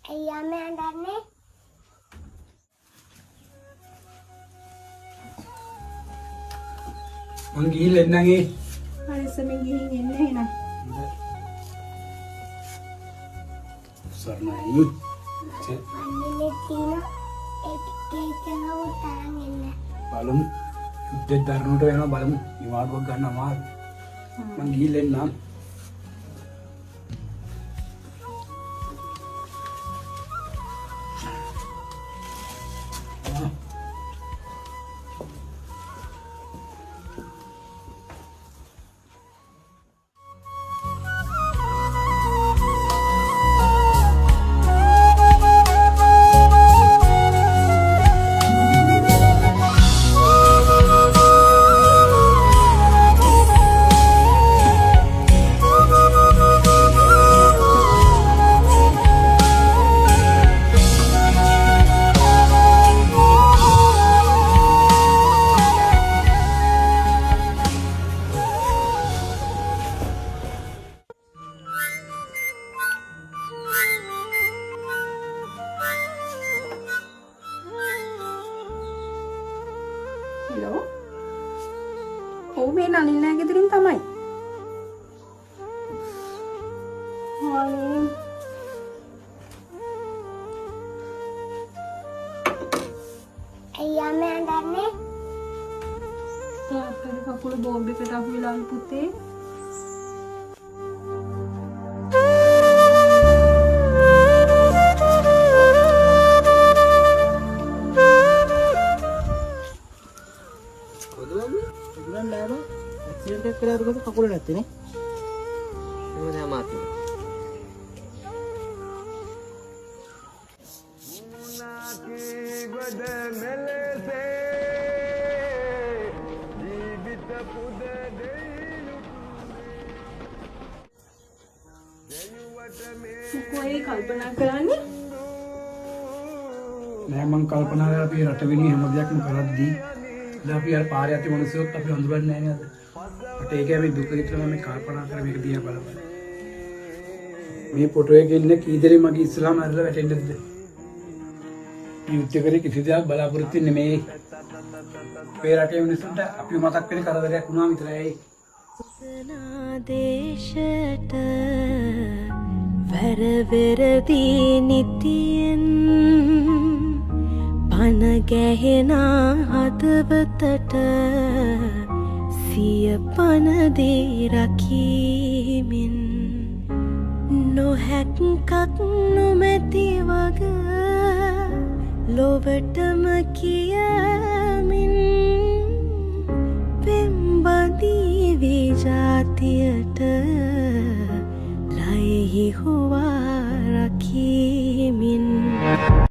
Ayah ada nih. මං ගිහිල්ලා එන්නගේ. හරිසමින් ගිහින් එන්න එහෙනම්. සර්ණයි. Ini Tino. Kita mau tangan. බලමු. යුද්ධ දරනට වෙනවා බලමු. නිවාඩුවක් ගන්න අමාරු. මං ගිහිල්ලා එන්නම්. හෙලෝ. ඔව් මේ නලින් නෑ ගෙදරින් තමයි. හානේ. Ayah ada nih. තාත්තගේ කකුල බෝම්බ එකට අහු වෙලාලු පුතේ. බුදුරන් ඩාම ඇක්සිඩන්ට් එකක් වෙලා ඉරුගොත් කකුල නැත්තේ නේ. ඒක තමයි මාත්. කොහේ කල්පනා කරන්නේ? නෑ මං කල්පනා කරලා අපි රට වෙනුවෙන් හැම දෙයක්ම කරද්දී දැන් අපි අර පාරේ යති මිනිස්සුත් අපි හඳුනන්නේ නැහැ නේද? මට ඒකයි මේ දුක විතර මම කල්පනා කරලා මේක දිහා බලපන්. මේ ෆොටෝ එකේ ඉන්න කී දෙනෙක් මගේ ඉස්සලාම අරලා වැටෙන්නද? යුද්ධ කරේ කිසි දෙයක් බලාපොරොත්තු වෙන්නේ නෙමෙයි. අපේ රටේ මිනිස්සුන්ට අපි මතක් වෙන කරදරයක් වුණා විතරයි. දේශයට වැරවෙරදී නිතියෙන් පන ගැහෙන හදවතට සිය පනදී රකීමින් නොහැක්කක් නොමැති වග ලොවටම කියමින් පෙම්බදී විජාතියට ලයෙහි හුවා රකී